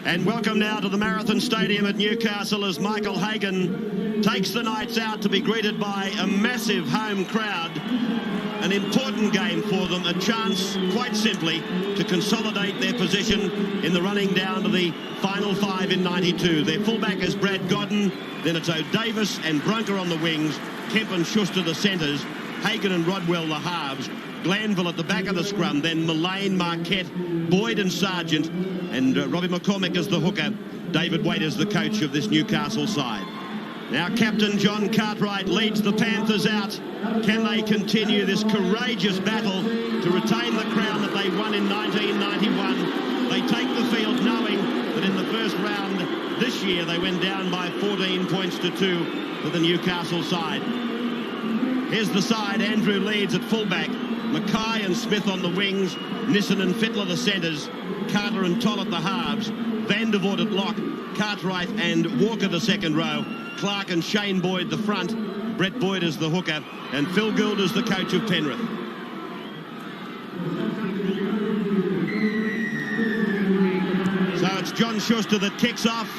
And welcome now to the Marathon Stadium at Newcastle as Michael Hagan takes the Knights out to be greeted by a massive home crowd. An important game for them, a chance, quite simply, to consolidate their position in the running down to the final five in 92. Their fullback is Brad Godden, then it's O'Davis and Brunker on the wings, Kemp and Schuster the centres, Hagan and Rodwell the halves, Glanville at the back of the scrum, then Mullane, Marquette, Boyd and Sargent, and Robbie McCormick as the hooker. David Waite is the coach of this Newcastle side. Now Captain John Cartwright leads the Panthers out. Can they continue this courageous battle to retain the crown that they won in 1991? They take the field knowing that in the first round this year they went down by 14 points to 2 for the Newcastle side. Here's the side. Andrew leads at fullback. Mackay and Smith on the wings. Nissen and Fittler the centres. Carter and Toll at the halves. Vandervoort at lock. Cartwright and Walker the second row. Clark and Shane Boyd the front. Brett Boyd is the hooker. And Phil Gould is the coach of Penrith. So it's John Schuster that kicks off.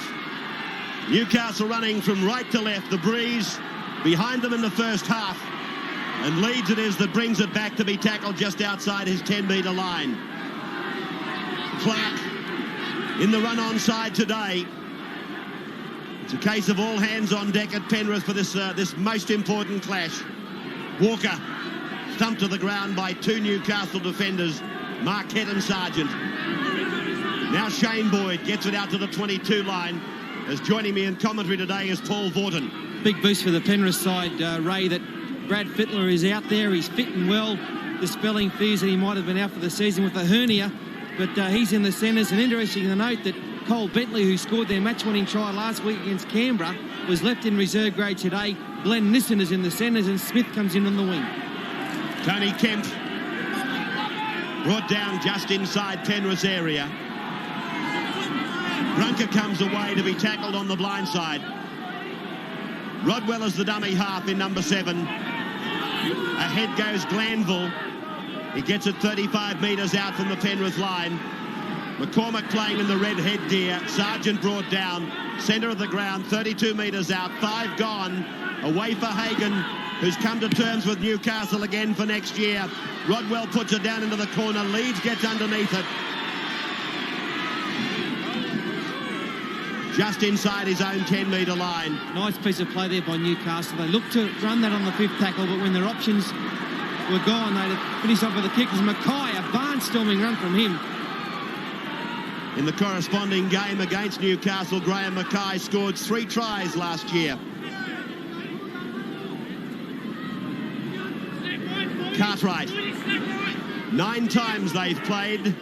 Newcastle running from right to left. The breeze behind them in the first half. And Leeds it is that brings it back to be tackled just outside his 10-metre line. Clark in the run-on side today. It's a case of all hands on deck at Penrith for this most important clash. Walker thumped to the ground by two Newcastle defenders, Marquette and Sargent. Now Shane Boyd gets it out to the 22 line. As joining me in commentary today is Paul Vorton. Big boost for the Penrith side, Ray, that Brad Fittler is out there. He's fit and well, dispelling fears that he might have been out for the season with a hernia. But he's in the centres. And interesting to note that Cole Bentley, who scored their match-winning try last week against Canberra, was left in reserve grade today. Glenn Nissen is in the centres and Smith comes in on the wing. Tony Kemp brought down just inside Penrith's area. Brunker comes away to be tackled on the blind side. Rodwell is the dummy half in number 7. Ahead goes Glanville. He gets it 35 metres out from the Penrith line. McCormick playing in the red headgear. Sargent brought down. Centre of the ground, 32 metres out. 5 gone. Away for Hagan, who's come to terms with Newcastle again for next year. Rodwell puts it down into the corner. Leeds gets underneath it. Just inside his own 10-metre line. Nice piece of play there by Newcastle. They looked to run that on the 5th tackle, but when their options were gone, they finished off with a kick. It was Mackay, a barnstorming run from him. In the corresponding game against Newcastle, Graham Mackay scored 3 tries last year. Cartwright. 9 times they've played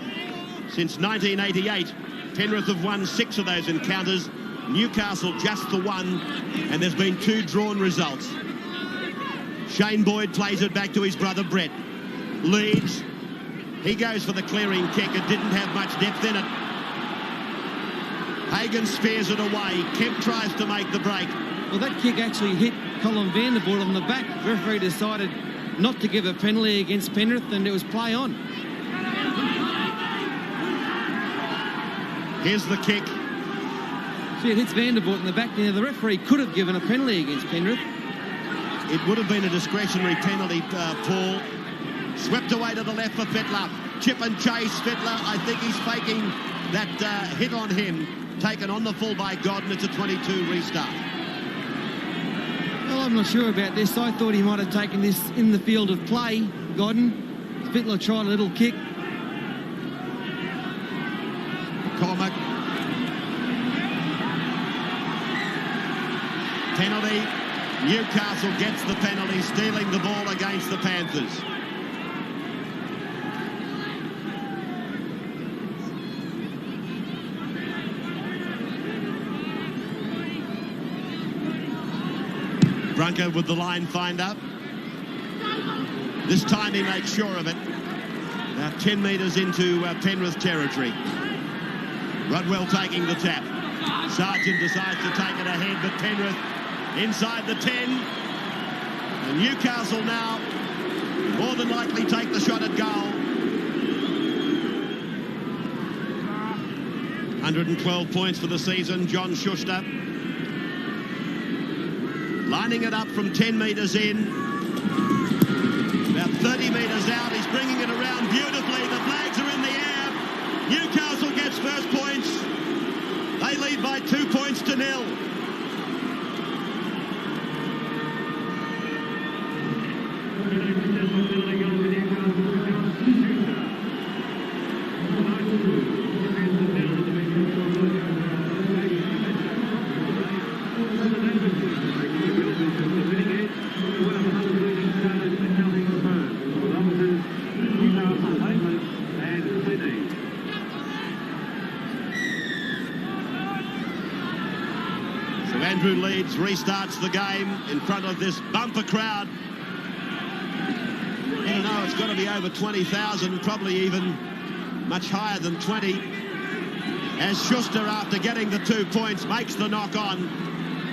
since 1988. Penrith have won 6 of those encounters. Newcastle just the 1, and there's been 2 drawn results. Shane Boyd plays it back to his brother Brett. Leeds. He goes for the clearing kick. It didn't have much depth in it. Hagan spears it away. Kemp tries to make the break. Well, that kick actually hit Colin Vandervoort on the back. The referee decided not to give a penalty against Penrith, and it was play on. Here's the kick. See, it hits Vandervoort in the back. Now, the referee could have given a penalty against Penrith. It would have been a discretionary penalty, Paul. Swept away to the left for Fittler. Chip and chase. Fittler, I think he's faking that hit on him. Taken on the full by Godden. It's a 22 restart. Well, I'm not sure about this. I thought he might have taken this in the field of play, Godden. Fittler tried a little kick. Cormac. Penalty. Newcastle gets the penalty, stealing the ball against the Panthers. Brunker with the line finder. This time he makes sure of it. Now 10 metres into Penrith territory. Rodwell taking the tap. Sargent decides to take it ahead, but Penrith inside the 10. And Newcastle now more than likely take the shot at goal. 112 points for the season, John Schuster. Lining it up from 10 metres in. About 30 metres out. He's bringing it around beautifully. The flags are in the air. Newcastle gets first points. They lead by 2 points to 0. Andrew Leeds restarts the game in front of this bumper crowd. I don't know, it's got to be over 20,000, probably even much higher than 20. As Schuster, after getting the 2 points, makes the knock on,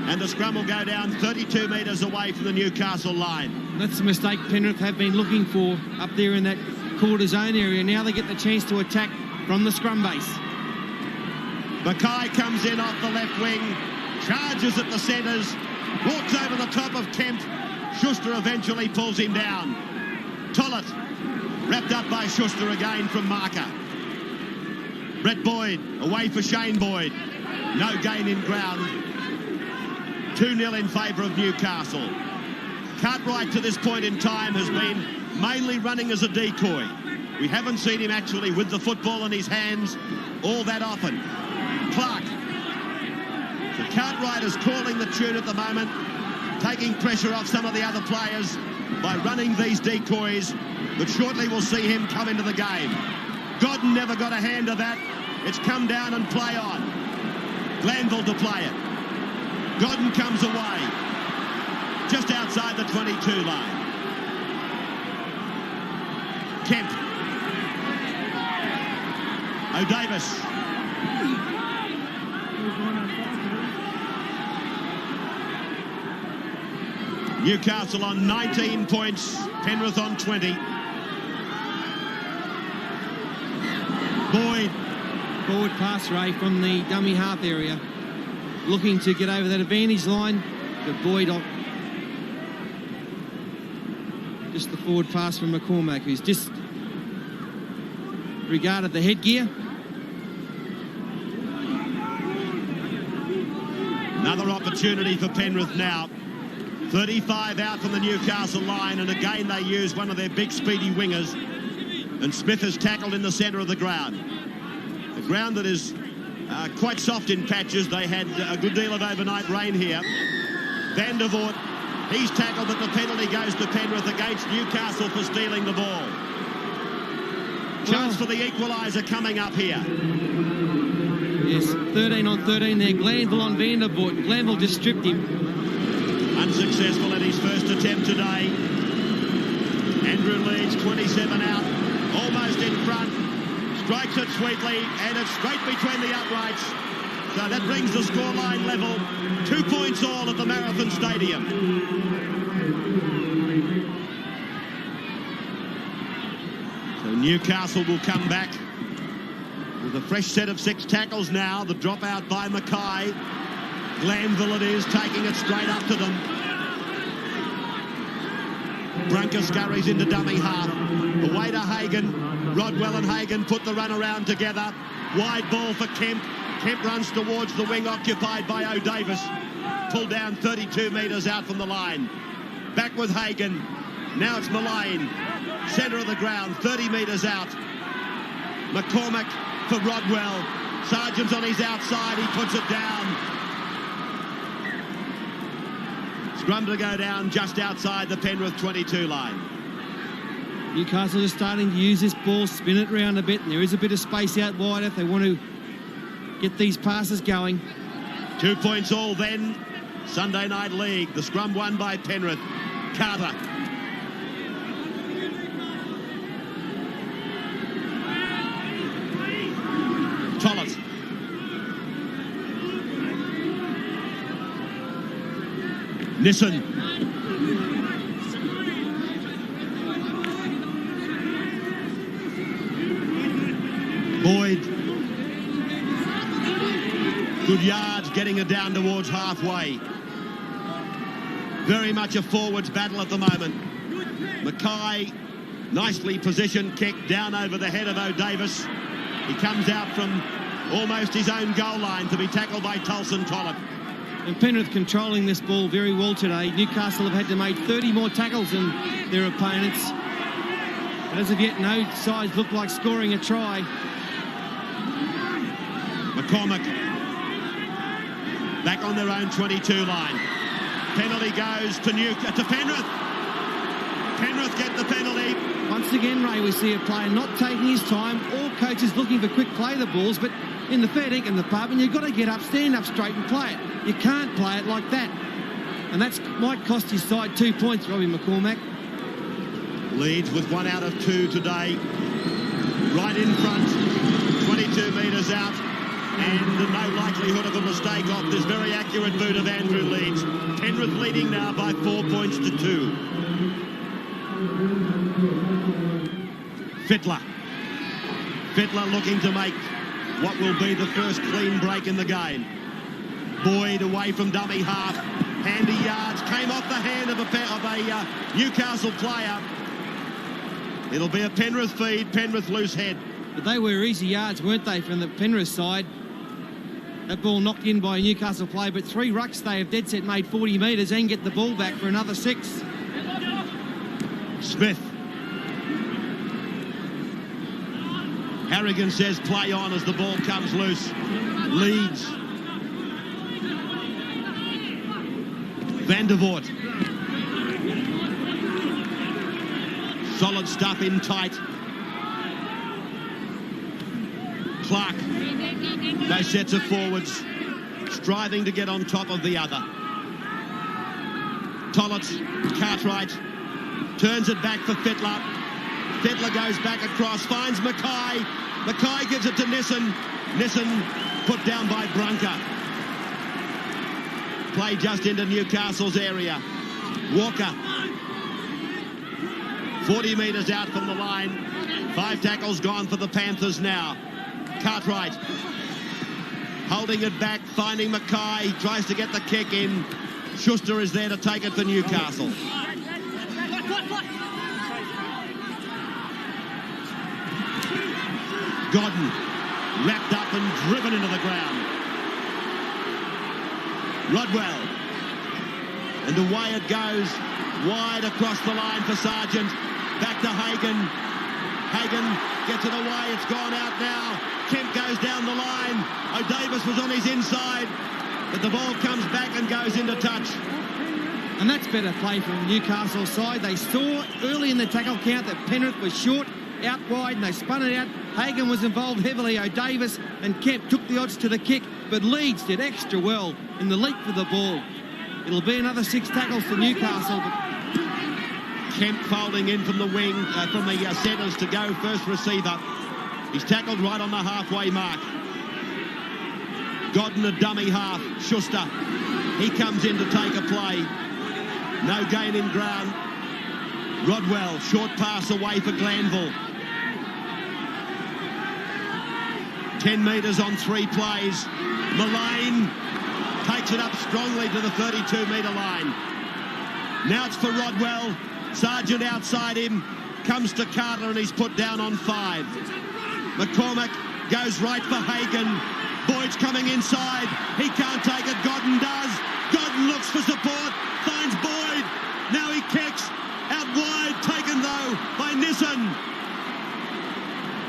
and the scrum will go down 32 metres away from the Newcastle line. That's the mistake Penrith have been looking for up there in that quarter zone area. Now they get the chance to attack from the scrum base. Mackay comes in off the left wing, charges at the centres, walks over the top of Kemp. Schuster eventually pulls him down. Tollett, wrapped up by Schuster again from marker. Brett Boyd, away for Shane Boyd. No gain in ground. 2-0 in favour of Newcastle. Cartwright to this point in time has been mainly running as a decoy. We haven't seen him actually with the football in his hands all that often. Clark. So Cartwright is calling the tune at the moment, taking pressure off some of the other players by running these decoys, but shortly we'll see him come into the game. Godden never got a hand of that. It's come down and play on. Glanville to play it. Godden comes away, just outside the 22 line. Kemp. O'Davis. Newcastle on 19 points, Penrith on 20. Boyd. Forward pass, Ray, from the dummy half area. Looking to get over that advantage line, but Boyd on. Just the forward pass from McCormack, who's disregarded the headgear. Another opportunity for Penrith now. 35 out from the Newcastle line, and again they use one of their big speedy wingers, and Smith is tackled in the centre of the ground. The ground that is quite soft in patches. They had a good deal of overnight rain here. Van der Voort, he's tackled, but the penalty goes to Penrith against Newcastle for stealing the ball. Chance for the equaliser coming up here. Yes, 13 on 13 there. Glanville on Van der Voort. Glanville just stripped him. Unsuccessful in his first attempt today. Andrew Leeds, 27 out, almost in front. Strikes it sweetly, and it's straight between the uprights. So that brings the scoreline level. 2 points all at the Marathon Stadium. So Newcastle will come back with a fresh set of 6 tackles now. The dropout by Mackay. Glanville it is, taking it straight up to them. Brunker scurries into dummy half. Away to Hagan. Rodwell and Hagan put the run around together. Wide ball for Kemp. Kemp runs towards the wing occupied by O'Davis. Pulled down 32 metres out from the line. Back with Hagan. Now it's Mullane. Centre of the ground, 30 metres out. McCormack for Rodwell. Sargent's on his outside. He puts it down. Scrum to go down just outside the Penrith 22 line. Newcastle is starting to use this ball, spin it round a bit, and there is a bit of space out wide if they want to get these passes going. 2 points all then. Sunday Night League. The scrum won by Penrith. Carter. Tollett. Nissen. Boyd. Good yards, getting it down towards halfway. Very much a forwards battle at the moment. Mackay, nicely positioned kick down over the head of O'Davis. He comes out from almost his own goal line to be tackled by Tulson Tollett. And Penrith controlling this ball very well today. Newcastle have had to make 30 more tackles than their opponents. But as of yet, no sides look like scoring a try. McCormick back on their own 22 line. Penalty goes to Penrith. Penrith get the penalty. Once again, Ray, we see a player not taking his time. All coaches looking for quick play the balls, but in the fair dinkum department, you've got to get up, stand up straight and play it. You can't play it like that. And that might cost his side 2 points, Robbie McCormack. Leeds with 1 out of 2 today. Right in front, 22 metres out. And no likelihood of a mistake off this very accurate boot of Andrew Leeds. Penrith leading now by 4 points to 2. Fittler looking to make what will be the first clean break in the game. Boyd away from dummy half. Handy yards. Came off the hand of a Newcastle player. It'll be a Penrith feed. Penrith loose head. But they were easy yards, weren't they, from the Penrith side? That ball knocked in by a Newcastle player, but 3 rucks they have dead set made 40 metres and get the ball back for another 6. Smith. Harrigan says play on as the ball comes loose. Leeds. Van der Voort. Solid stuff in tight. Clark. Those sets of forwards striving to get on top of the other. Tollett, Cartwright, turns it back for Fittler. Fittler goes back across, finds Mackay. Mackay gives it to Nissen. Nissen put down by Brunker. Play just into Newcastle's area. Walker. 40 metres out from the line. 5 tackles gone for the Panthers now. Cartwright holding it back, finding Mackay. He tries to get the kick in. Schuster is there to take it for Newcastle. Godden wrapped up and driven into the ground. Rodwell. And away it goes. Wide across the line for Sargent. Back to Hagan. Hagan gets it away. It's gone out now. Kemp goes down the line. O'Davis was on his inside. But the ball comes back and goes into touch. And that's better play from Newcastle's side. They saw early in the tackle count that Penrith was short, out wide, and they spun it out. Hagan was involved heavily. O'Davis and Kemp took the odds to the kick, but Leeds did extra well in the leap for the ball. It'll be another 6 tackles for Newcastle. But Kemp folding in from the wing, from the centres to go first receiver. He's tackled right on the halfway mark. Godden a dummy half. Schuster. He comes in to take a play. No gain in ground. Rodwell, short pass away for Glanville. 10 metres on 3 plays. Mullane takes it up strongly to the 32-metre line. Now it's for Rodwell. Sargent outside him. Comes to Carter and he's put down on 5. McCormack goes right for Hagan. Boyd's coming inside. He can't take it. Godden does. Godden looks for support. Finds Boyd. Now he kicks. Out wide. Taken though by Nissen.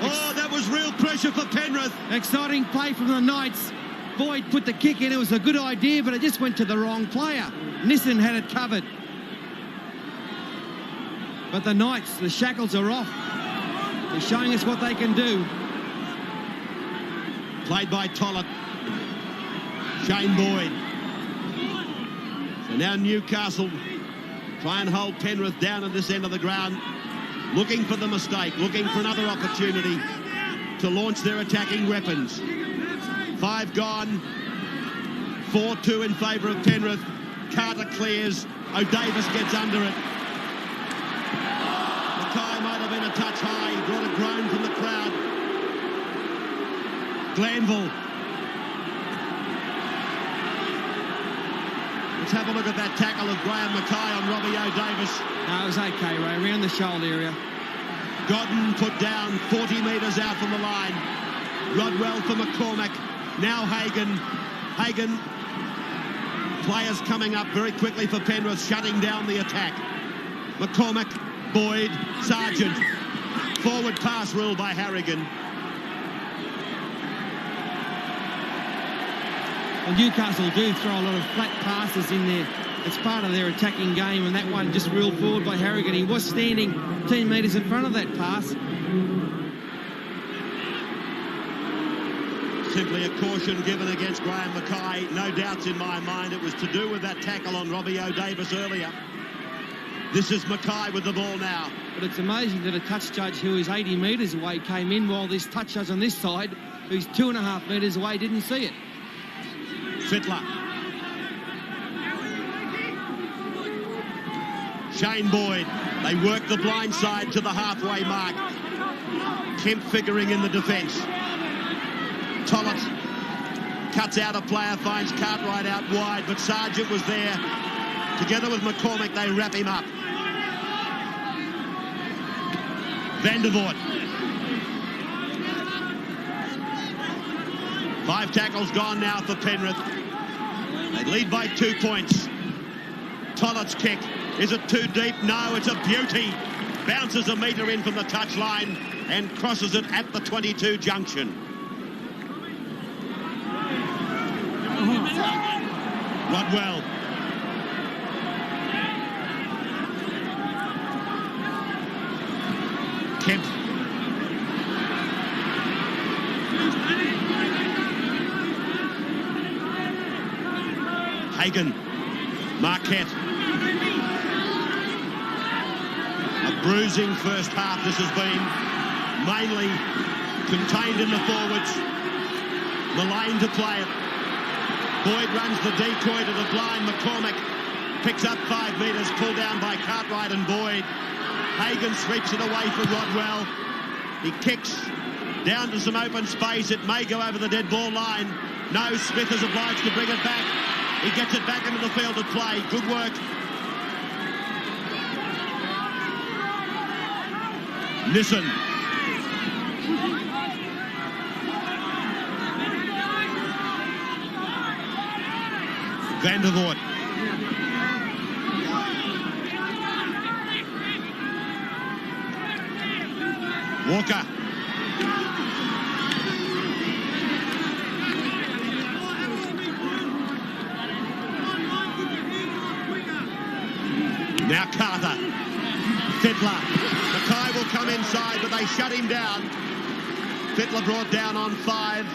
Oh, that was real pressure for Penrith. exciting play from the Knights. Boyd put the kick in. It was a good idea, but it just went to the wrong player. Nissen had it covered. But the Knights, the shackles are off. They're showing us what they can do. Played by Tollett. Shane Boyd. So now Newcastle try and hold Penrith down at this end of the ground. Looking for the mistake. Looking for another opportunity to launch their attacking weapons. 5 gone. 4-2 in favour of Penrith. Carter clears. O'Davis gets under it. Mackay might have been a touch high. He brought a groan from the crowd. Glanville. Let's have a look at that tackle of Graham Mackay on Robbie O'Davis. No, it was okay, Ray, around the shoulder area. Godden put down 40 metres out from the line. Rodwell for McCormack. Now Hagan. Hagan. Players coming up very quickly for Penrith, shutting down the attack. McCormack, Boyd, Sargent. Forward pass ruled by Harrigan. Well, Newcastle do throw a lot of flat passes in there. It's part of their attacking game, and that one just ruled forward by Harrigan. He was standing 10 metres in front of that pass. Simply a caution given against Graham Mackay. No doubts in my mind it was to do with that tackle on Robbie O'Davis earlier. This is Mackay with the ball now. But it's amazing that a touch judge who is 80 metres away came in, while this touch judge on this side, who's 2.5 metres away, didn't see it. Fittler. Shane Boyd. They work the blind side to the halfway mark. Kemp figuring in the defence. Tollett cuts out a player, finds Cartwright out wide, but Sargent was there. Together with McCormack, they wrap him up. Vandervoort. 5 tackles gone now for Penrith. They lead by 2 points. Tollett's kick. Is it too deep? No, it's a beauty. Bounces a metre in from the touchline and crosses it at the 22 junction. Rodwell. Kemp. Hagan. Marquette. A bruising first half this has been. Mainly contained in the forwards. Mullane to play it. Boyd runs the decoy to the blind. McCormack picks up 5 metres, pulled down by Cartwright and Boyd. Hagan sweeps it away for Rodwell. He kicks down to some open space. It may go over the dead ball line. No, Smith is obliged to bring it back. He gets it back into the field of play. Good work. Nissen. Vandervoort. Walker. Now Carter. Fittler. Mackay will come inside, but they shut him down. Fittler brought down on 5.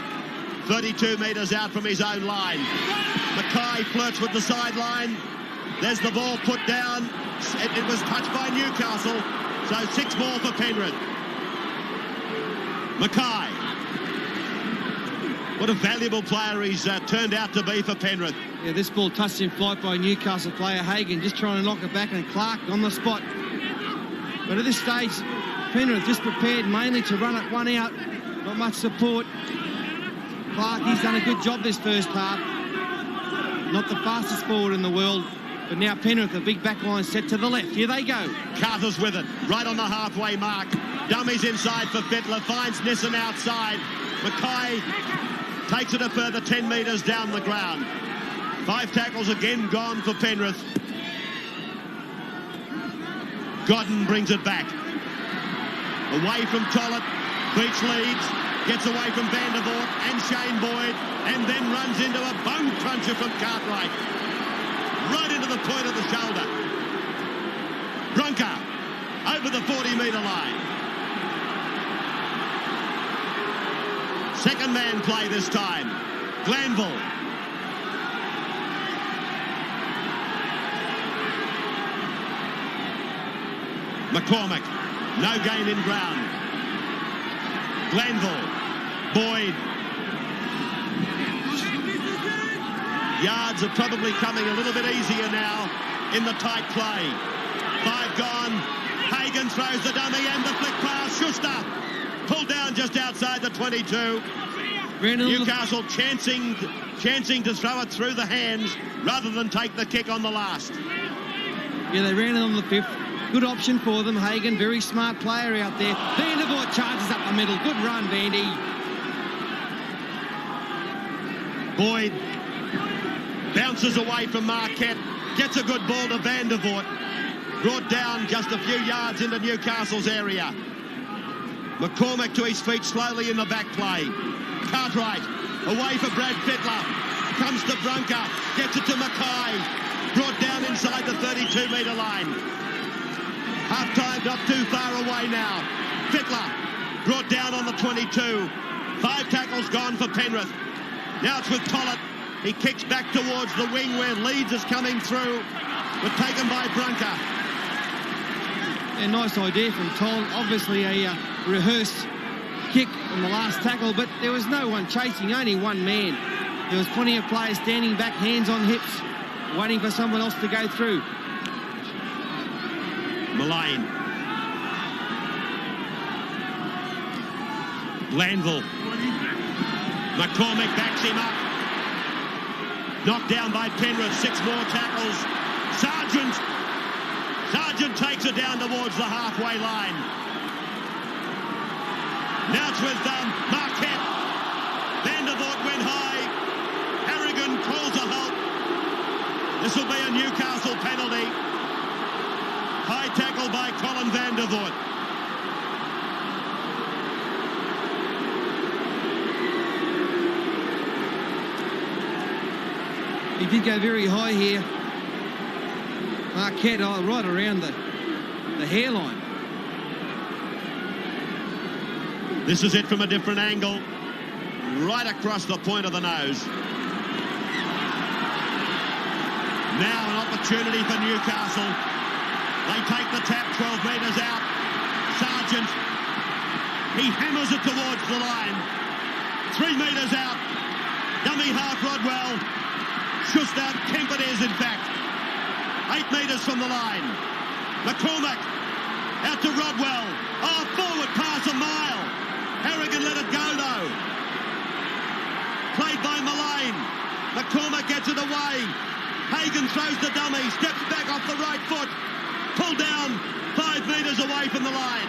32 metres out from his own line. Mackay flirts with the sideline. There's the ball put down. It was touched by Newcastle. So 6 more for Penrith. Mackay. What a valuable player he's turned out to be for Penrith. Yeah, this ball touched in flight by Newcastle player Hagan, just trying to knock it back, and Clark on the spot. But at this stage, Penrith just prepared mainly to run it one out. Not much support. Clark, he's done a good job this first half. Not the fastest forward in the world, but now Penrith, a big back line set to the left. Here they go. Carter's with it, right on the halfway mark. Dummies inside for Fittler, finds Nissen outside. Mackay takes it a further 10 metres down the ground. 5 tackles again gone for Penrith. Godden brings it back. Away from Tollett, Beach leads, gets away from Vandervoort and Shane Boyd, and then runs into a bone cruncher from Cartwright. Right into the point of the shoulder. Bronca over the 40-metre line. Second man play this time. Glanville. McCormack. No gain in ground. Glanville. Boyd. Yards are probably coming a little bit easier now in the tight play. 5 gone. Hagan throws the dummy and the flick pass. Schuster pulled down just outside the 22. Newcastle chancing to throw it through the hands rather than take the kick on the last. Yeah, they ran it on the 5th. Good option for them. Hagen, very smart player out there. Vandervoort charges up the middle. Good run, Vandy. Boyd bounces away from Marquette. Gets a good ball to Vandervoort. Brought down just a few yards into Newcastle's area. McCormack to his feet slowly in the back play. Cartwright away for Brad Fittler. Comes to Brunker. Gets it to Mackay. Brought down inside the 32-metre line. Half-time not too far away now. Fittler brought down on the 22. 5 tackles gone for Penrith. Now it's with Tollett. He kicks back towards the wing where Leeds is coming through, but taken by Brunker. A nice idea from Tollett. Obviously a rehearsed kick on the last tackle, but there was no one chasing, only one man. There was plenty of players standing back, hands on hips, waiting for someone else to go through. Mullane. Glanville. McCormack backs him up. Knocked down by Penrith. 6 more tackles. Sargent takes it down towards the halfway line. Now it's with Marquette. Vandervoort went high. Harrigan calls a halt. This will be a Newcastle penalty. High tackle by Colin Vandervoort. He did go very high here. Marquette right around the hairline. This is it from a different angle. Right across the point of the nose. Now an opportunity for Newcastle. They take the tap 12 metres out. Sargent. He hammers it towards the line. 3 metres out. Dummy half Rodwell. Schuster, Kemp it is in fact. 8 metres from the line. McCormack out to Rodwell. Oh, forward pass a mile. Harrigan let it go though. Played by Mullane. McCormack gets it away. Hagen throws the dummy, steps back off the right foot. Pulled down 5 metres away from the line.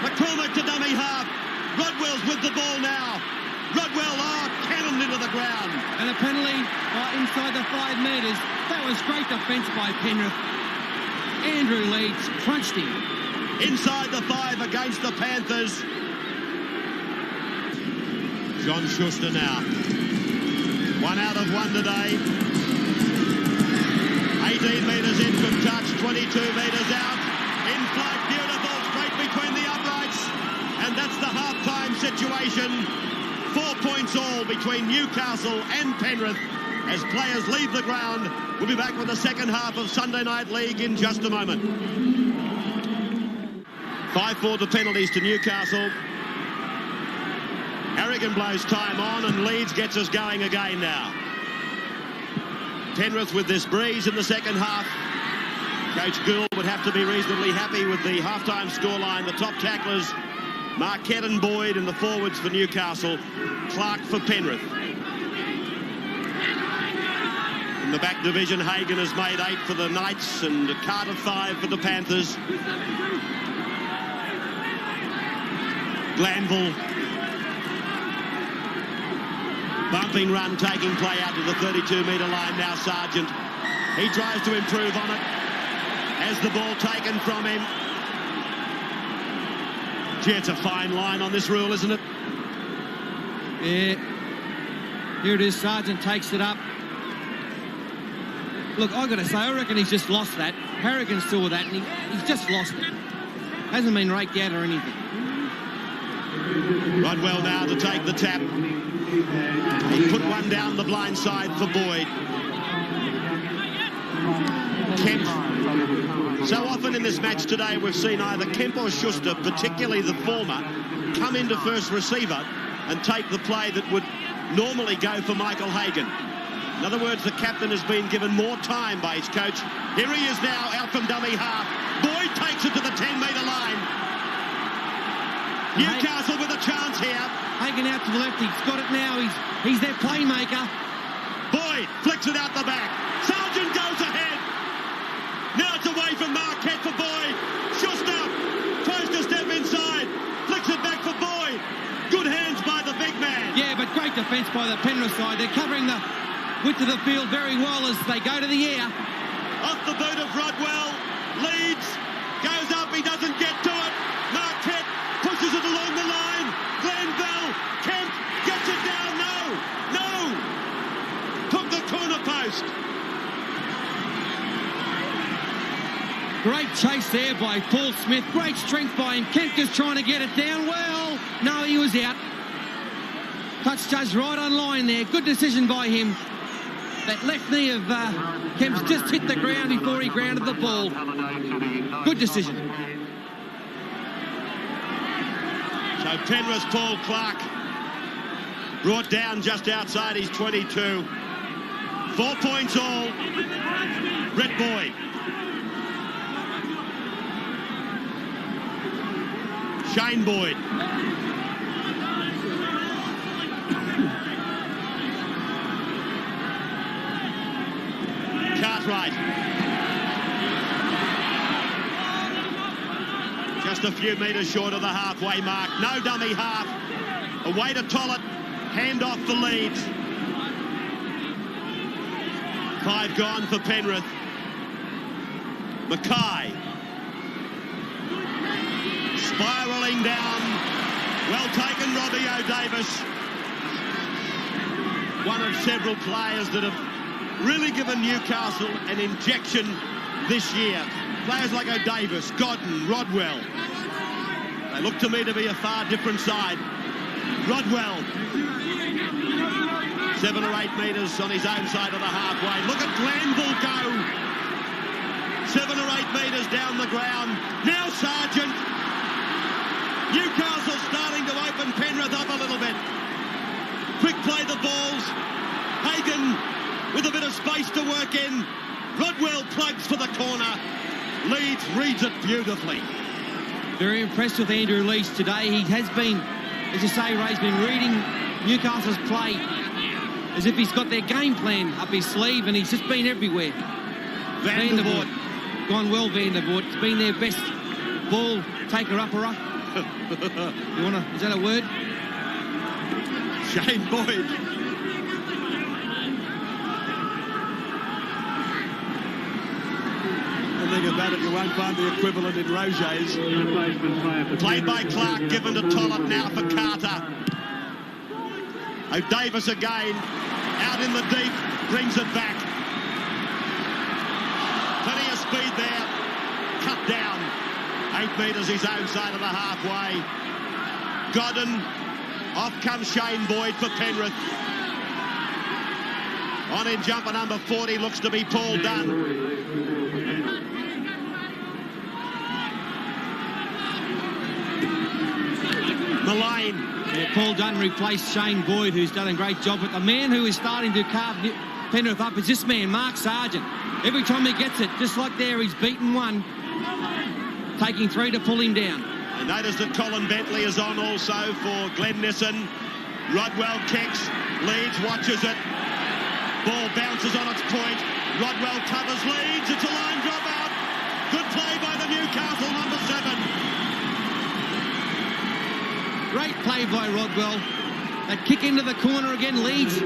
McCormack to dummy half. Rodwell's with the ball now. Rodwell, cannoned into the ground. And a penalty inside the 5 metres. That was great defence by Penrith. Andrew Leeds crunched him. Inside the 5 against the Panthers. John Schuster now. 1 out of 1 today. 18 metres in from touch, 22 metres out. In flight, beautiful, straight between the uprights. And that's the half-time situation. 4 points all between Newcastle and Penrith as players leave the ground. We'll be back with the second half of Sunday Night League in just a moment. 5-4 the penalties to Newcastle. Harrigan blows time on and Leeds gets us going again now. Penrith with this breeze in the second half. Coach Gould would have to be reasonably happy with the half-time scoreline. The top tacklers, Marquette and Boyd, and the forwards for Newcastle, Clark for Penrith. In the back division, Hagen has made 8 for the Knights and Carter 5 for the Panthers. Glanville. Bumping run, taking play out to the 32-metre line now, Sargent. He tries to improve on it. Has the ball taken from him. Gee, it's a fine line on this rule, isn't it? Yeah. Here it is, Sargent takes it up. Look, I've got to say, I reckon he's just lost that. Harrigan saw that and he's just lost it. Hasn't been raked out or anything. Rodwell now to take the tap. He put one down the blind side for Boyd. Kemp. So often in this match today we've seen either Kemp or Schuster, particularly the former, come into first receiver and take the play that would normally go for Michael Hagen. In other words, the captain has been given more time by his coach. Here he is now out from dummy half. Boyd takes it to the 10-metre line. Newcastle with a chance here. Hagen out to the left. He's got it now. He's their playmaker. Boyd flicks it out the back. Sargent goes ahead. Now it's away from Marquette for Boyd. Schuster tries to step inside. Flicks it back for Boyd. Good hands by the big man. Yeah, but great defence by the Penrith side. They're covering the width of the field very well as they go to the air. Off the boot of Rodwell. Leads. Goes up. He doesn't get to it. Marquette pushes it along the line. Glenville. Kemp gets it down. No. Took the corner post. Great chase there by Paul Smith. Great strength by him. Kemp just trying to get it down. Well, no, he was out. Touch judge right on line there. Good decision by him. That left knee of Kemp's just hit the ground before he grounded the ball. Good decision. So Penrith's Paul Clark brought down just outside his 22. 4 points all. Brett Boyd. Shane Boyd. Cartwright. Just a few metres short of the halfway mark. No dummy half. Away to Tollett. Hand off the Leeds. 5 gone for Penrith. Mackay. Spiralling down. Well taken, Robbie O'Davis. One of several players that have really given Newcastle an injection this year. Players like O'Davis, Godden, Rodwell. They look to me to be a far different side. Rodwell. 7 or 8 metres on his own side of the halfway. Look at Glanville go. 7 or 8 metres down the ground. Now Sargent. Newcastle starting to open Penrith up a little bit. Quick play the balls. Hagen with a bit of space to work in. Rodwell plugs for the corner. Leeds reads it beautifully. Very impressed with Andrew Leach today. He has been, as you say, Ray's been reading Newcastle's play as if he's got their game plan up his sleeve, and he's just been everywhere. Van der Voort. Gone well, Van der Voort. It's been their best ball taker-upperer. You wanna? Is that a word? Shane Boyd. The thing about it, you won't find the equivalent in Roger's. Played by Clark, given to Tollett now for Carter. O'Davis again, out in the deep, brings it back. Plenty of speed there, cut down. 8 metres his own side of the halfway. Godden, off comes Shane Boyd for Penrith. On in jumper number 40, looks to be Paul Dunn. Mullane. Yeah, Paul Dunn replaced Shane Boyd, who's done a great job. But the man who is starting to carve Penrith up is this man, Mark Sargent. Every time he gets it, just like there, he's beaten one. Taking 3 to pull him down. And notice that Colin Bentley is on also for Glenn Nissen. Rodwell kicks, Leeds watches it. Ball bounces on its point. Rodwell covers Leeds. It's a line drop out. Good play by the Newcastle number 7. Great play by Rodwell. That kick into the corner again. Leeds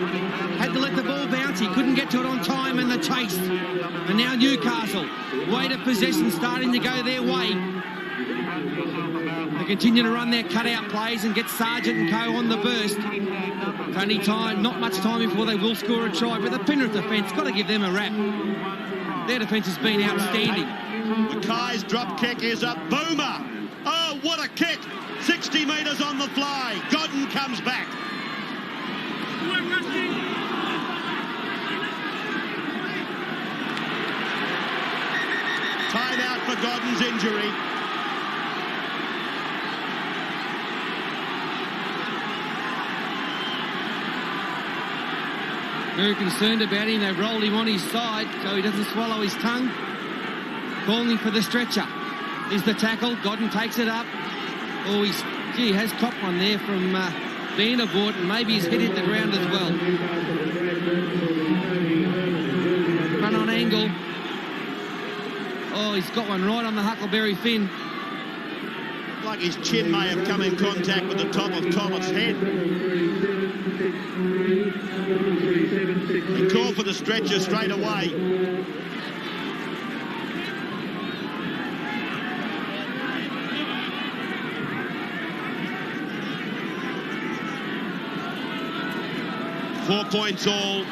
had to let the ball bounce. He couldn't get to it on time in the chase. And now Newcastle, weight of possession starting to go their way. They continue to run their cutout plays and get Sargent and co on the burst. It's only time, not much time before they will score a try. But the Penrith defence, got to give them a rap. Their defence has been outstanding. Mackay's drop kick is a boomer. Oh, what a kick. 60 metres on the fly. Godden comes back. Time out for Godden's injury. Very concerned about him. They've rolled him on his side so he doesn't swallow his tongue. Calling for the stretcher. Is the tackle. Godden takes it up. Oh, he's Gee, has copped one there from Vandervoort, and maybe his head hit the ground as well. Run on angle. Oh, he's got one right on the Huckleberry fin. Like his chin may have come in contact with the top of Thomas' head. He called for the stretcher straight away. Four points all.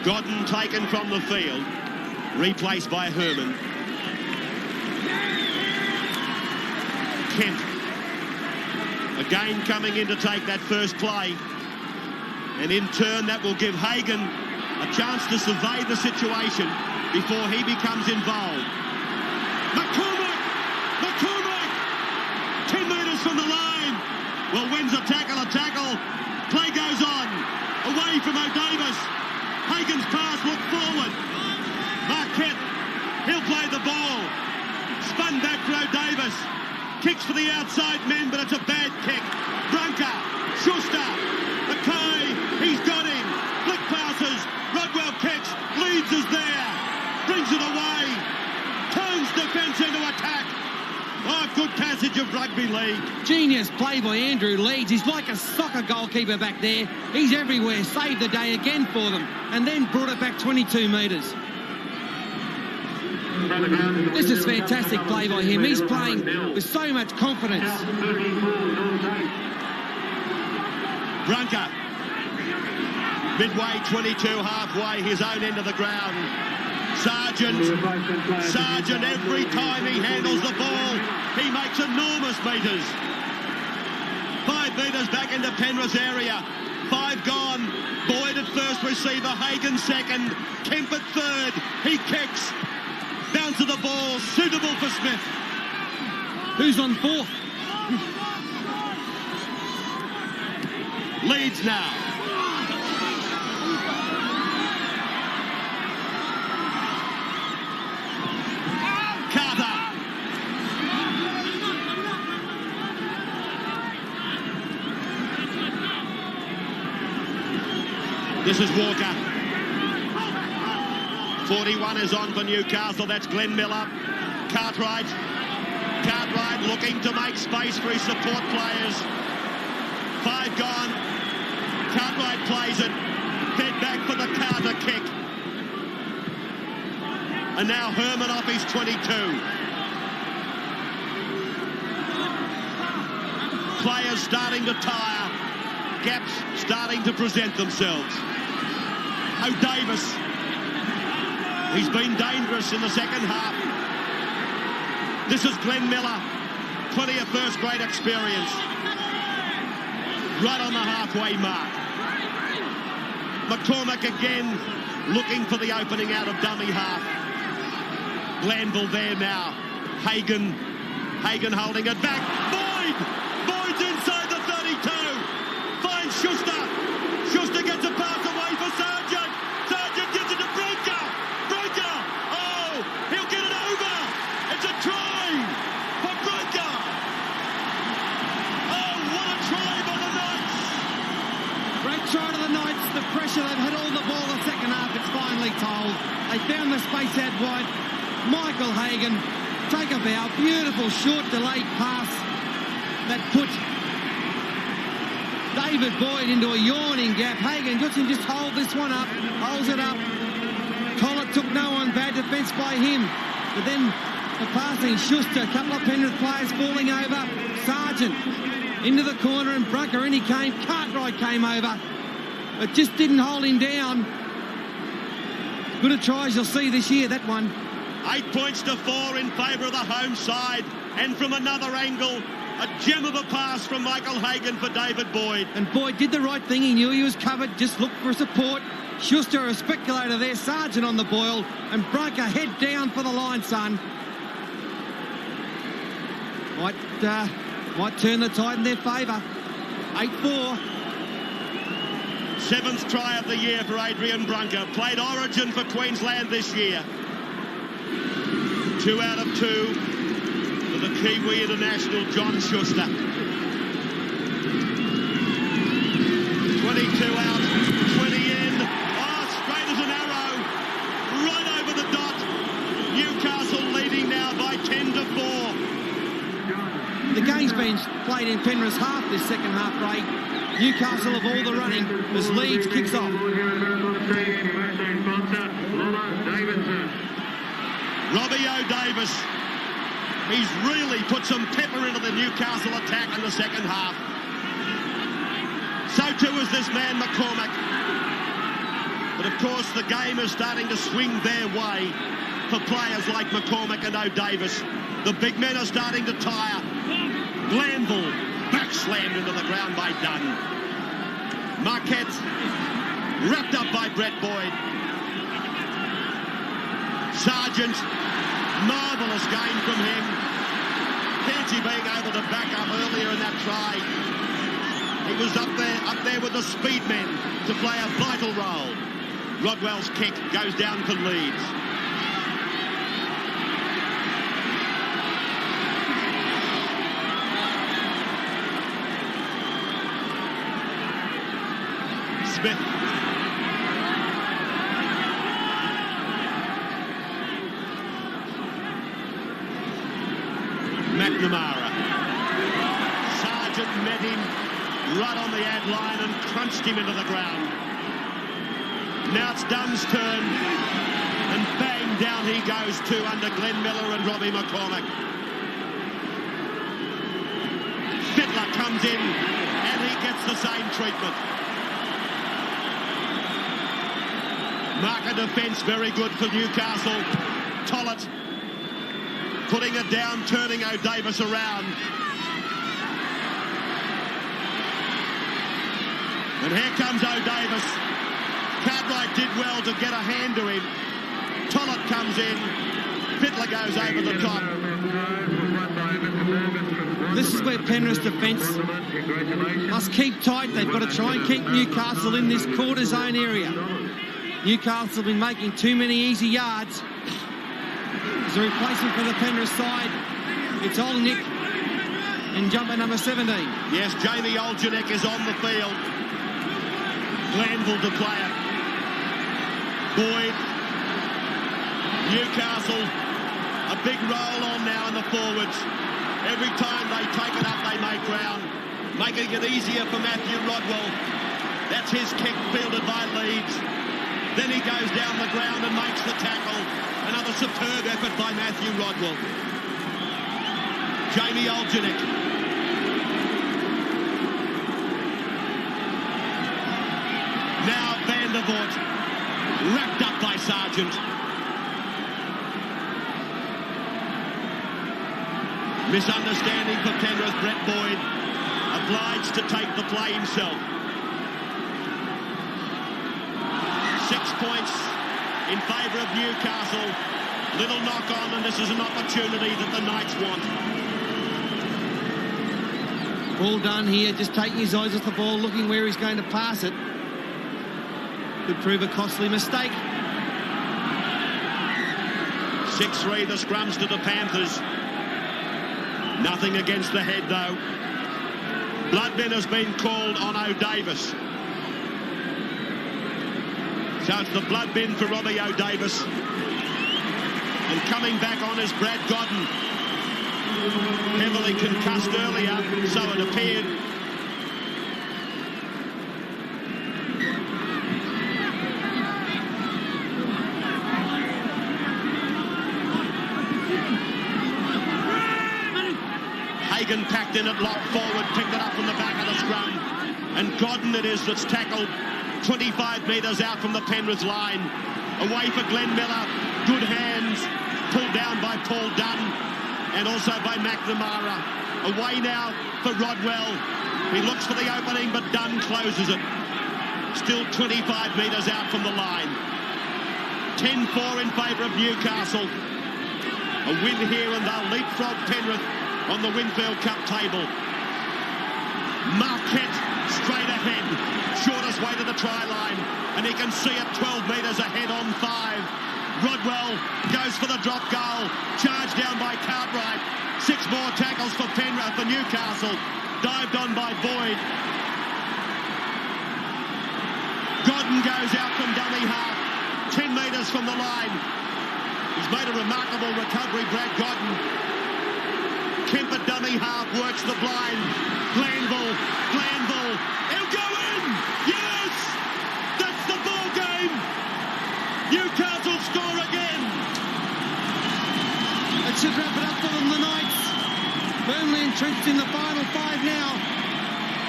Godden taken from the field. Replaced by Herman. Kemp again coming in to take that first play, and in turn that will give Hagan a chance to survey the situation before he becomes involved. McCormack 10 metres from the line. Well, wins a tackle. Play goes on away from O'Davis. Hagan's pass looked forward. Marquette, he'll play the ball. Spun back for O'Davis. Kicks for the outside men, but it's a bad kick. Brunker, Schuster, McKay, he's got him. Flick passes, Rodwell kicks, Leeds is there. Brings it away. Turns defence into attack. Oh, good passage of rugby league. Genius play by Andrew Leeds. He's like a soccer goalkeeper back there. He's everywhere. Saved the day again for them. And then brought it back 22 metres. This is fantastic play by him. He's playing with so much confidence. Brunker. Midway, 22, halfway, his own end of the ground. Sargent, every time he handles the ball, he makes enormous metres. 5 metres back into Penrith's area. 5 gone. Boyd at first receiver, Hagan second, Kemp at third. He kicks. Bounce of the ball, suitable for Smith. Who's on fourth? Leeds now. Carter. This is Walker. 41 is on for Newcastle. That's Glenn Miller. Cartwright looking to make space for his support players. 5 gone. Cartwright plays it. Fed back for the Carter kick. And now Herman off his 22. Players starting to tire. Gaps starting to present themselves. O'Davis. He's been dangerous in the second half. This is Glenn Miller. Plenty of first-grade experience. Right on the halfway mark. McCormack again looking for the opening out of dummy half. Glanville there now. Hagan holding it back. Boyd's inside the 32. Finds Schuster. Schuster gets a pass away for Sargent. Sargent gives it to Brunker. Oh, he'll get it over. It's a try for Brunker. Oh, what a try by the Knights. Great try to the Knights. The pressure, they've had all the ball the second half. It's finally told. They found the space out wide. Michael Hagan, take a bow. Beautiful short delayed pass that put David Boyd into a yawning gap. Hagan just hold this one up, holds it up. Collett took no one, bad defence by him. But then the passing, Schuster, a couple of Penrith players falling over. Sargent into the corner and Brunker in he came. Cartwright came over, but just didn't hold him down. Good a try as you'll see this year, that one. 8 points to 4 in favour of the home side. And from another angle, a gem of a pass from Michael Hagan for David Boyd. And Boyd did the right thing. He knew he was covered. Just looked for support. Schuster, a speculator there. Sargent on the boil. And Brunker head down for the line, son. Might turn the tide in their favour. 8-4. 7th try of the year for Adrian Brunker. Played Origin for Queensland this year. 2 out of 2 for the Kiwi international John Schuster. played in Penrith's half this second half break. Newcastle have all the running as Leeds kicks off. Robbie O'Davis. He's really put some pepper into the Newcastle attack in the second half. So too is this man McCormack. But of course the game is starting to swing their way for players like McCormack and O'Davis. The big men are starting to tire. Glanville back slammed into the ground by Dunn. Marquette wrapped up by Brett Boyd. Sargent, marvellous game from him. Fancy being able to back up earlier in that try. He was up there with the speed men to play a vital role. Rodwell's kick goes down for Leeds. Smith. McNamara. Sargent met him right on the ad line and crunched him into the ground. Now it's Dunn's turn, and bang, down he goes too under Glenn Miller and Robbie McCormack. Fittler comes in, and he gets the same treatment. Marker defence very good for Newcastle. Tollett putting it down, turning O'Davis around. And here comes O'Davis. Cartwright did well to get a hand to him. Tollett comes in. Fittler goes over the top. This is where Penrith's defence must keep tight. They've got to try and keep Newcastle in this quarter zone area. Newcastle have been making too many easy yards. As a replacement for the Penrith side, it's Olnick in jumper number 17. Yes, Jamie Oljanek is on the field. Glanville to play it. Boyd. Newcastle, a big roll on now in the forwards. Every time they take it up, they make ground, making it easier for Matthew Rodwell. That's his kick, fielded by Leeds. Then he goes down the ground and makes the tackle. Another superb effort by Matthew Rodwell. Jamie Oljanek. Now Vandervoort, wrapped up by Sargent. Misunderstanding for Penrith. Brett Boyd obliged to take the play himself. 6 points in favour of Newcastle. Little knock on, and this is an opportunity that the Knights want. All done here, just taking his eyes off the ball, looking where he's going to pass it. Could prove a costly mistake. 6-3 the scrums to the Panthers. Nothing against the head though. Bloodbin has been called on O'Davis. So it's the blood bin for Robbie O'Davis. And coming back on is Brad Godden. Heavily concussed earlier, so it appeared. Hagan packed in at lock forward, picked it up from the back of the scrum. And Godden it is that's tackled 25 metres out from the Penrith line. Away for Glenn Miller. Good hands. Pulled down by Paul Dunn and also by McNamara. Away now for Rodwell. He looks for the opening, but Dunn closes it. Still 25 metres out from the line. 10-4 in favour of Newcastle. A win here and they'll leapfrog Penrith on the Winfield Cup table. Marquette straight ahead. Shortest way to the try line. And he can see it 12 metres ahead on 5. Rodwell goes for the drop goal. Charged down by Cartwright. 6 more tackles for Penrith for Newcastle. Dived on by Boyd. Godden goes out from dummy half. 10 metres from the line. He's made a remarkable recovery, Brad Godden. Kemper dummy half works the blind. Glanville, he'll go in! Yes! That's the ball game! Newcastle score again! It should wrap it up for them, the Knights. Firmly entrenched in the final five now.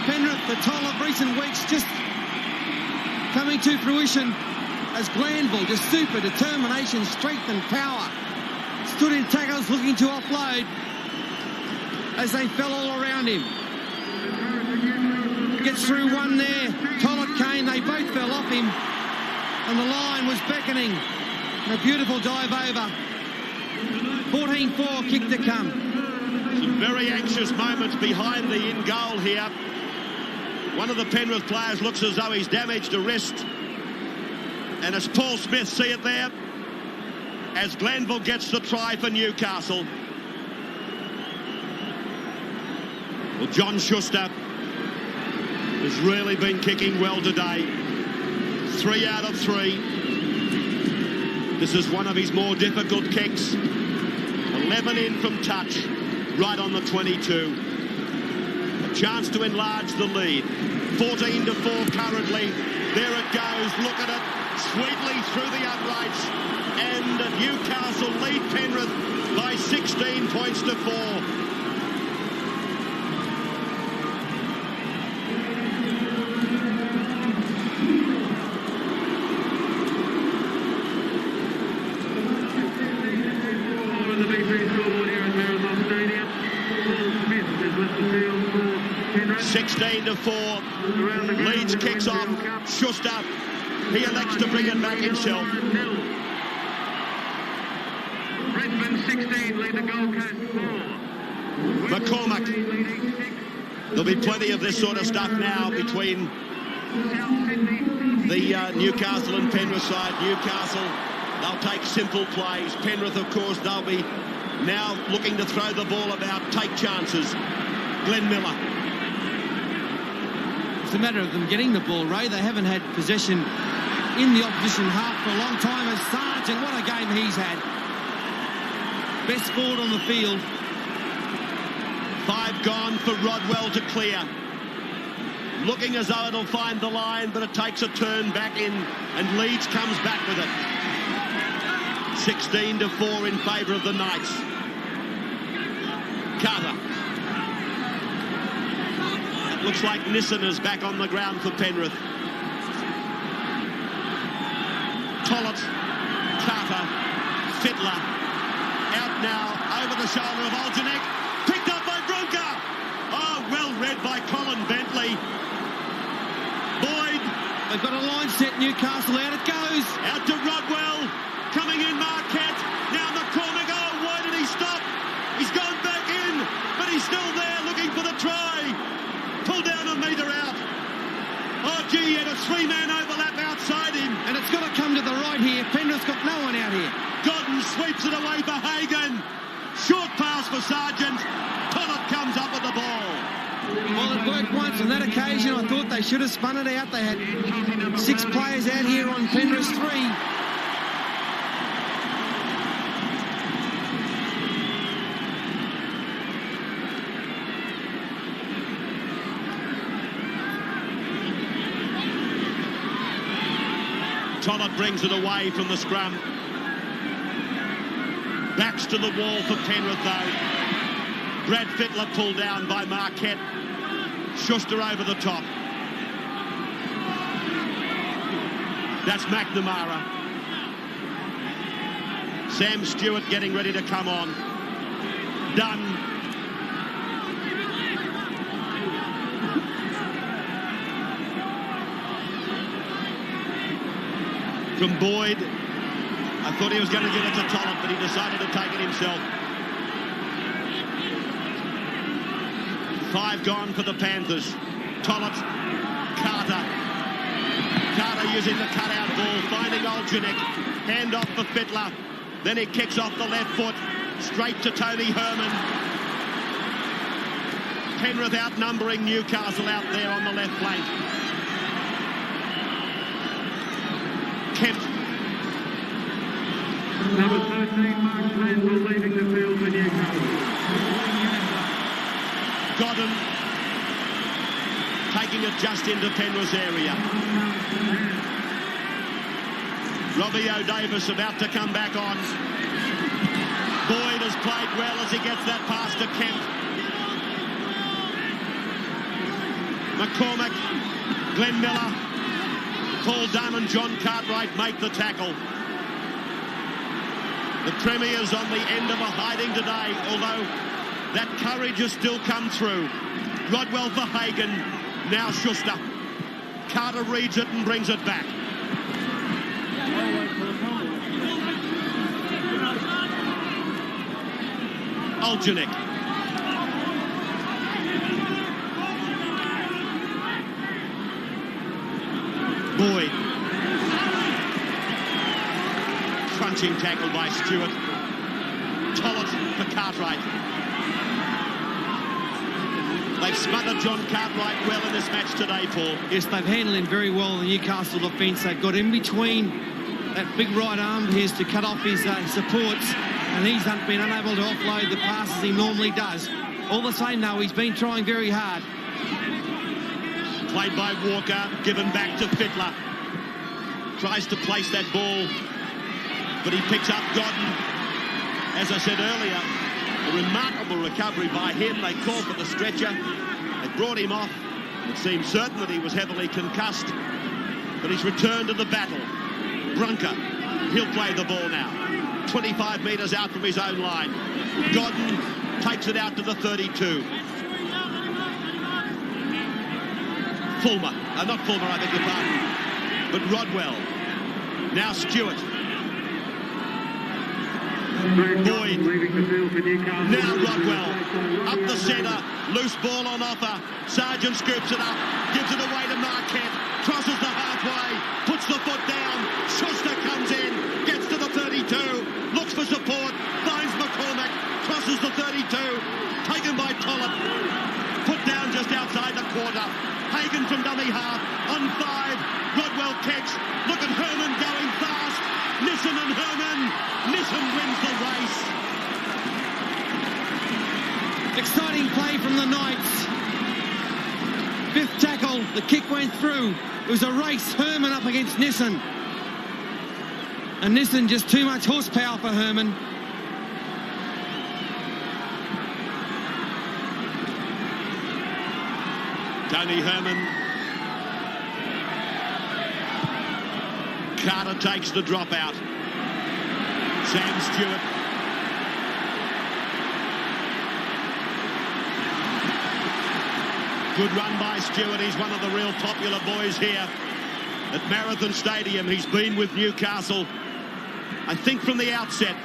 Penrith, the toll of recent weeks, just coming to fruition as Glanville, just super determination, strength and power, stood in tackles looking to offload as they fell all around him. Gets through one there. Tollett, Kane, they both fell off him and the line was beckoning. And a beautiful dive over. 14-4 kick to come. Some very anxious moments behind the in goal here. One of the Penrith players looks as though he's damaged a wrist. And as Paul Smith see it there, as Glanville gets the try for Newcastle. Well, John Schuster has really been kicking well today. 3 out of 3. This is one of his more difficult kicks. 11 in from touch, right on the 22. A chance to enlarge the lead. 14-4 currently. There it goes. Look at it. Sweetly through the uprights. And Newcastle lead Penrith by 16 points to 4. The B3 scoreboard here at Marathon Stadium. Paul Smith has left the field for Penrith. 16-4. Leeds kicks off. Schuster, he elects to bring it back himself. Brisbane 16 lead the Gold Coast 4. McCormack. There'll be plenty of this sort of stuff now between the Newcastle and Penrith side. Newcastle, they'll take simple plays. Penrith, of course, they'll be now looking to throw the ball about, take chances. Glenn Miller. It's a matter of them getting the ball, Ray. They haven't had possession in the opposition half for a long time. As Sargent, what a game he's had. Best forward on the field. 5 gone for Rodwell to clear. Looking as though it'll find the line, but it takes a turn back in, and Leeds comes back with it. 16-4 in favour of the Knights. Carter. It looks like Nissen is back on the ground for Penrith. Tollett, Carter, Fittler. Out now, over the shoulder of Oljanek. Picked up by Bronca. Oh, well read by Colin Bentley. Boyd. They've got a line set, Newcastle. Out it goes. Out to Rodwell. Coming in, Marquette. Now McCormack. Oh, why did he stop? He's gone back in, but he's still there looking for the try. Pull down a metre out. Oh, gee, he had a 3-man overlap outside him. And it's got to come to the right here. Penrith's got no one out here. Godden sweeps it away for Hagan. Short pass for Sargent. Tollett comes up with the ball. Well, it worked once on that occasion. I thought they should have spun it out. They had 6 players out here on Penrith's 3. Tollett brings it away from the scrum. Backs to the wall for Penrith, though. Brad Fittler pulled down by Marquette. Schuster over the top. That's McNamara. Sam Stewart getting ready to come on. Dunn. From Boyd. I thought he was going to give it to Tollett, but he decided to take it himself. 5 gone for the Panthers. Tollett, Carter. Carter using the cutout ball, finding Oljanek. Hand off for Fittler. Then he kicks off the left foot, straight to Tony Herman. Penrith outnumbering Newcastle out there on the left flank. Kemp. Number 13, Mark Glanville leaving the field for Newcastle. Godden taking it just into Penrith's area. Robbie O'Davis about to come back on. Boyd has played well as he gets that pass to Kemp. McCormack, Glenn Miller, Paul Dunn and John Cartwright make the tackle. The Premier's on the end of a hiding today, although that courage has still come through. Rodwell for Hagan, now Schuster. Carter reads it and brings it back. Oljanik. Boyd. Crunching tackle by Stewart. Tollett for Cartwright. They've smothered John Cartwright well in this match today, Paul. Yes, they've handled him very well in the Newcastle defence. They've got in between that big right arm of his to cut off his supports, and he's been unable to offload the passes he normally does. All the same, though, he's been trying very hard. Played by Walker, given back to Fittler. Tries to place that ball, but he picks up Godden. As I said earlier, a remarkable recovery by him. They called for the stretcher. They brought him off. It seemed certain that he was heavily concussed, but he's returned to the battle. Brunker, he'll play the ball now. 25 metres out from his own line. Godden takes it out to the 32. Fulmer, not Fulmer, I beg your pardon, but Rodwell. Now Stewart. Boyd. Now Rodwell. Up the centre. Loose ball on offer. Sargent scoops it up. Gives it away to Marquette. Crosses the halfway. Puts the foot down. Schuster comes in. Gets to the 32. Looks for support. Finds McCormack. Crosses the 32. Taken by Tollett. Put down just outside the quarter. Hagan from dummy half. On 5. Rodwell kicks. Look at Herman going fast. Nissen and Herman. Nissen wins the race. Exciting play from the Knights. Fifth tackle, the kick went through. It was a race, Herman up against Nissen. And Nissen just too much horsepower for Herman. Tony Herman. Carter takes the drop out. Sam Stewart. Good run by Stewart. He's one of the real popular boys here at Marathon Stadium. He's been with Newcastle, I think, from the outset.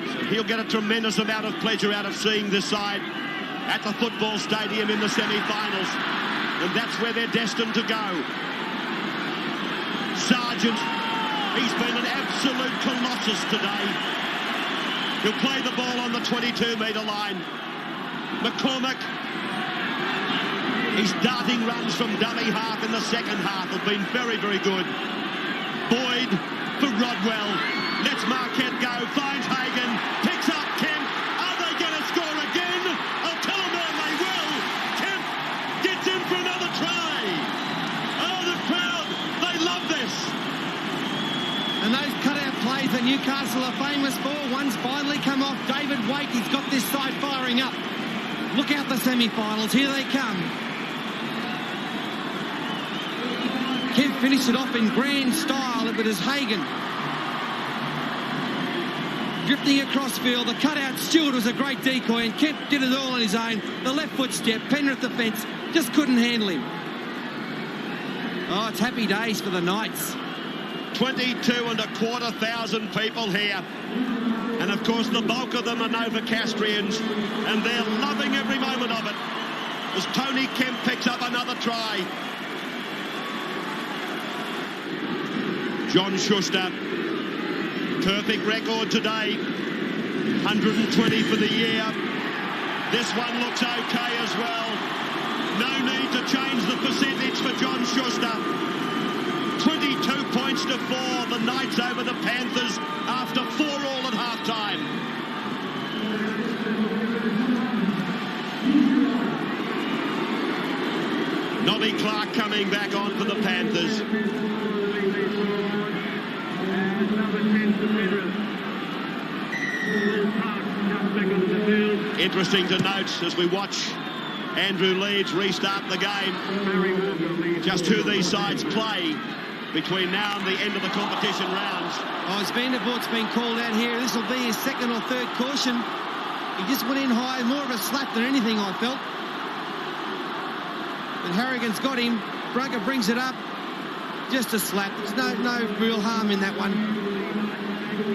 So he'll get a tremendous amount of pleasure out of seeing this side at the football stadium in the semi-finals. And that's where they're destined to go. Sargent, he's been an absolute colossus today. He'll play the ball on the 22-metre line. McCormack, his darting runs from dummy half in the second half have been very, very good. Boyd for Rodwell. Lets Marquette go. Finds Hagan. Picks up Kemp. Are they going to score again? I'll tell them all they will. Kemp gets in for another try. Oh, the crowd, they love this. And those cutout plays that Newcastle are famous for, one's finally come off. David Waite, he's got this side firing up. Look out the semi-finals. Here they come. Kemp finished it off in grand style. It was Hagan. Drifting across field. The cutout Stewart was a great decoy, and Kemp did it all on his own. The left foot step, Penrith defence just couldn't handle him. Oh, it's happy days for the Knights. 22,250 people here. And of course the bulk of them are Novocastrians, and they're loving every moment of it as Tony Kemp picks up another try. John Schuster, perfect record today, 120 for the year. This one looks okay as well. No need to change the percentage for John Schuster. 22 points to 4, the Knights over the Panthers after 4-all at half-time. Nobby Clark coming back on for the Panthers. And number 10 for Penrith. Clark comes back onto the field. Interesting to note as we watch Andrew Leeds restart the game, just who these sides play between now and the end of the competition rounds. Oh, his Vandervoort's been called out here. This will be his second or third caution. He just went in high, more of a slap than anything, I felt. And Harrigan's got him. Brunker brings it up. Just a slap. There's no real harm in that one.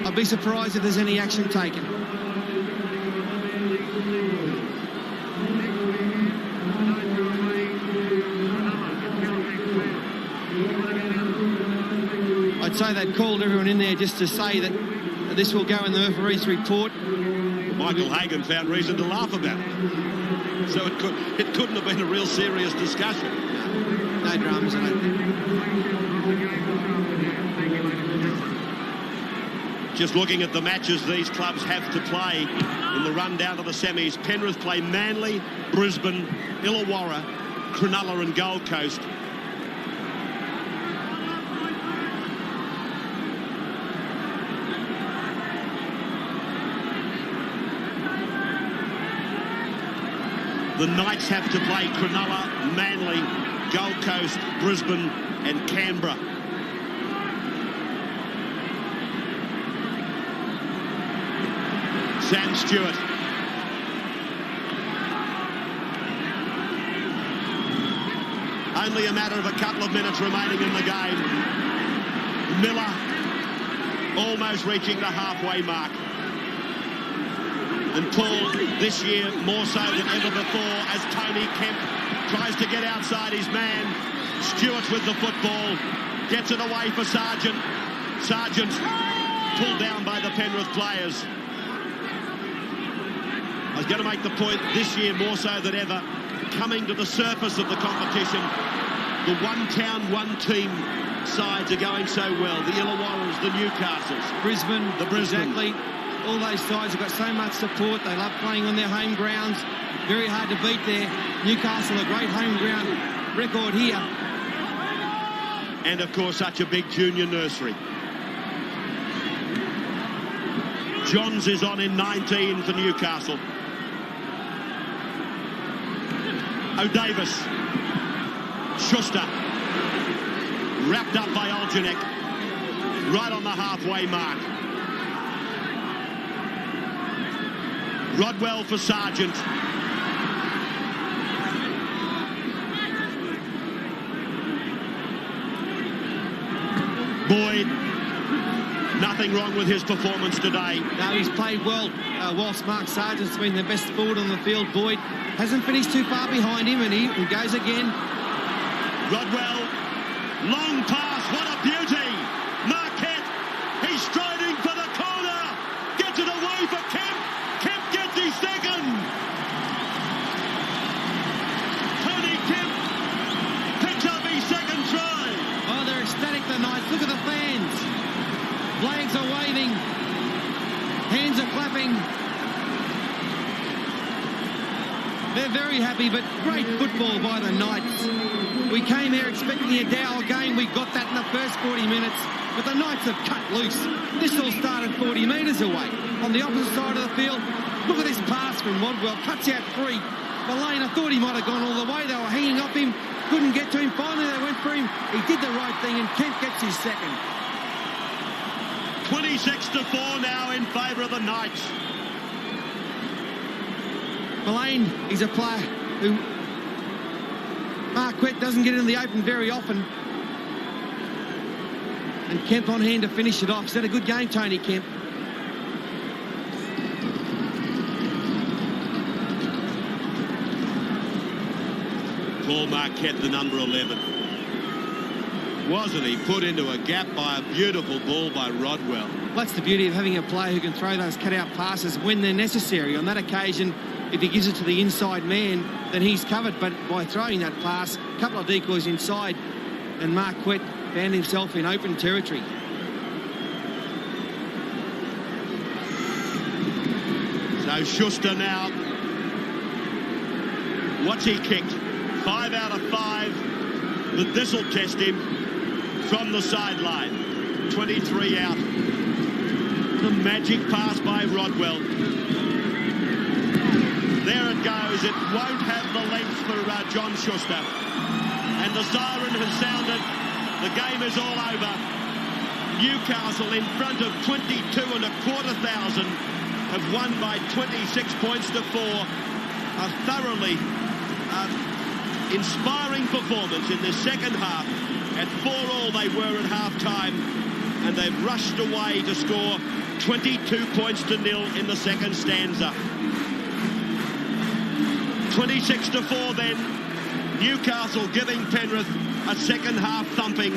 I'd be surprised if there's any action taken. I'd say they'd called everyone in there just to say that this will go in the referee's report. Michael Hagan found reason to laugh about it. So it couldn't have been a real serious discussion. No dramas, I don't think. Just looking at the matches these clubs have to play in the run down to the semis. Penrith play Manly, Brisbane, Illawarra, Cronulla and Gold Coast. The Knights have to play Cronulla, Manly, Gold Coast, Brisbane and Canberra. Sam Stewart. Only a matter of a couple of minutes remaining in the game. Miller almost reaching the halfway mark. And Paul, this year, more so than ever before, as Tony Kemp tries to get outside his man. Stewart with the football, gets it away for Sargent. Sargent pulled down by the Penrith players. I was going to make the point this year, more so than ever, coming to the surface of the competition, the one town, one team sides are going so well. The Illawarras, the Newcastles. Brisbane, exactly. All those sides have got so much support. They love playing on their home grounds. Very hard to beat there. Newcastle, a great home ground record here. And, of course, such a big junior nursery. Johns is on in 19 for Newcastle. O'Davis. Schuster. Wrapped up by Oljanek. Right on the halfway mark. Rodwell for Sargent. Boyd. Nothing wrong with his performance today. No, he's played well. Whilst Mark Sargent's been the best forward on the field, Boyd hasn't finished too far behind him, and he goes again. Rodwell. Long pass. What a beauty. Marquette. He's striding for the corner. Gets it away for Kemp. Kemp gets his second. Tony Kemp picks up his second try. Oh, they're ecstatic, the Knights. Look at the fans. Flags are waving. Hands are clapping. They're very happy, but great football by the Knights. We came here expecting a Dow game. We got that in the first 40 minutes. But the Knights have cut loose. This all started 40 metres away. On the opposite side of the field, look at this pass from Rodwell. Cuts out free. Mullane, I thought he might have gone all the way. They were hanging off him. Couldn't get to him. Finally, they went for him. He did the right thing, and Kemp gets his second. 26-4 now in favour of the Knights. Mullane, he's a player who Marquette doesn't get in the open very often. And Kemp on hand to finish it off. He's had a good game, Tony Kemp. Paul Marquette, the number 11. Wasn't he put into a gap by a beautiful ball by Rodwell? That's the beauty of having a player who can throw those cut-out passes when they're necessary. On that occasion, if he gives it to the inside man, then he's covered. But by throwing that pass, a couple of decoys inside, and Marquette found himself in open territory. So Schuster now. What's he kicked? 5 out of 5 that this will test him from the sideline. 23 out. The magic pass by Rodwell. There it goes. It won't have the length for John Schuster. And the siren has sounded. The game is all over. Newcastle in front of 22,250 have won by 26 points to 4. A thoroughly inspiring performance in the second half. At 4-all they were at half-time, and they've rushed away to score 22 points to 0 in the second stanza. 26 to 4 then. Newcastle giving Penrith a second half thumping.